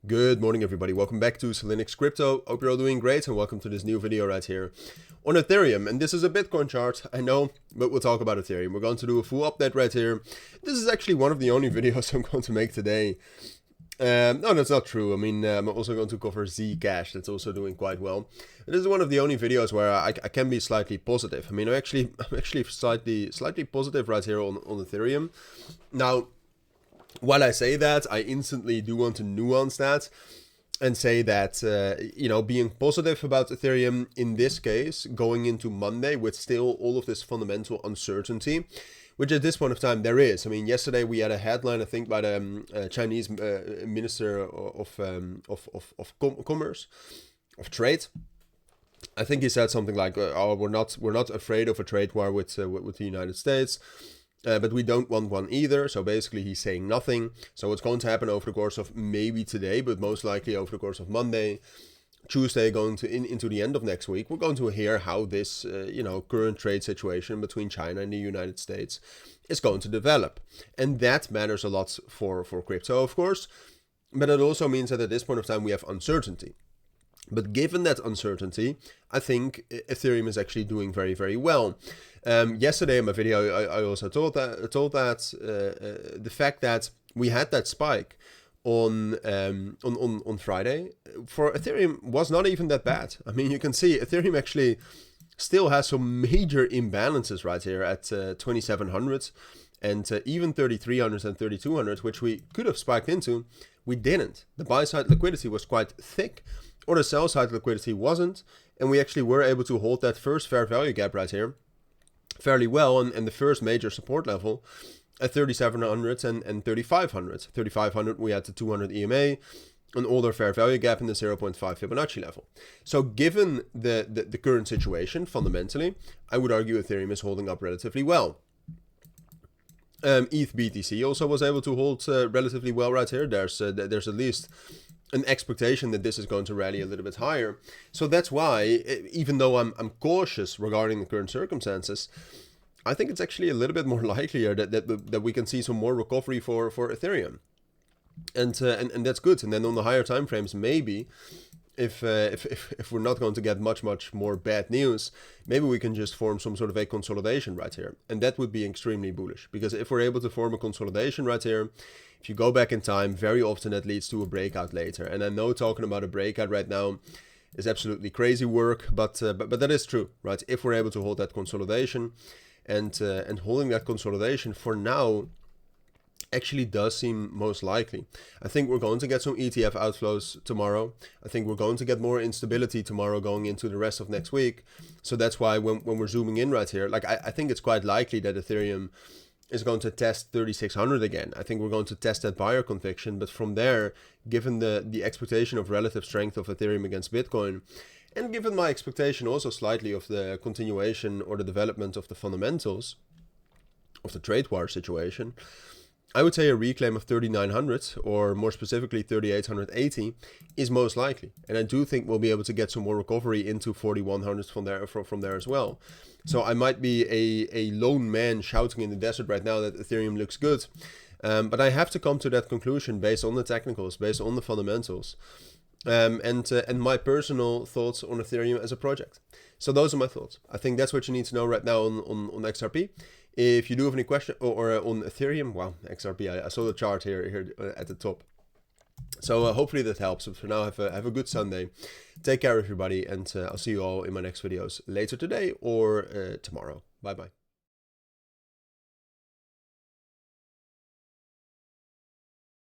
Good morning, everybody. Welcome back to Cilinix Crypto. Hope you're all doing great and welcome to this new video right here on Ethereum. And this is a Bitcoin chart, I know, but we'll talk about Ethereum. We're going to do a full update right here. This is actually one of the only videos I'm going to make today. No, that's not true. I mean, I'm also going to cover Zcash. That's also doing quite well. This is one of the only videos where I can be slightly positive. I mean, I'm actually slightly positive right here on Ethereum. Now, while I say that, I instantly do want to nuance that and say that, being positive about Ethereum in this case, going into Monday with still all of this fundamental uncertainty, which at this point of time there is. I mean, yesterday we had a headline, I think, by the Chinese Minister of Commerce, of Trade. I think he said something like, "Oh, we're not afraid of a trade war with the United States." But we don't want one either. So basically he's saying nothing. So what's going to happen over the course of maybe today, but most likely over the course of Monday, Tuesday, going to into the end of next week, we're going to hear how this current trade situation between China and the United States is going to develop. And that matters a lot for crypto, of course. But it also means that at this point of time we have uncertainty. But given that uncertainty, I think Ethereum is actually doing very, very well. Yesterday in my video, I also told that the fact that we had that spike on Friday for Ethereum was not even that bad. I mean, you can see Ethereum actually still has some major imbalances right here at 2700 and even 3300 and 3200, which we could have spiked into. We didn't. The buy side liquidity was quite thick, or the sell side liquidity wasn't, and we actually were able to hold that first fair value gap right here fairly well, and the first major support level at 3700 and 3500. 3500 we had the 200 EMA, an older fair value gap in the 0.5 Fibonacci level. So given the current situation, fundamentally, I would argue Ethereum is holding up relatively well. ETH BTC also was able to hold relatively well right here. There's at least an expectation that this is going to rally a little bit higher. So that's why, even though I'm cautious regarding the current circumstances, I think it's actually a little bit more likelier that we can see some more recovery for Ethereum. And that's good. And then on the higher time frames, maybe if we're not going to get much more bad news, maybe we can just form some sort of a consolidation right here. And that would be extremely bullish, because if we're able to form a consolidation right here, if you go back in time, very often that leads to a breakout later. And I know talking about a breakout right now is absolutely crazy work, but that is true, right? If we're able to hold that consolidation, and holding that consolidation for now actually does seem most likely. I think we're going to get some ETF outflows tomorrow. I think we're going to get more instability tomorrow going into the rest of next week. So that's why when we're zooming in right here, like I think it's quite likely that Ethereum is going to test 3600 again. I think we're going to test that buyer conviction, but from there, given the expectation of relative strength of Ethereum against Bitcoin, and given my expectation also slightly of the continuation or the development of the fundamentals of the trade war situation, I would say a reclaim of 3900, or more specifically 3880, is most likely. And I do think we'll be able to get some more recovery into 4100 from there as well. So I might be a lone man shouting in the desert right now that Ethereum looks good. But I have to come to that conclusion based on the technicals, based on the fundamentals, and my personal thoughts on Ethereum as a project. So those are my thoughts. I think that's what you need to know right now on XRP. If you do have any question or on Ethereum, wow, XRP, I saw the chart here at the top. So hopefully that helps. But for now, have a good Sunday. Take care, everybody, and I'll see you all in my next videos later today or tomorrow. Bye bye.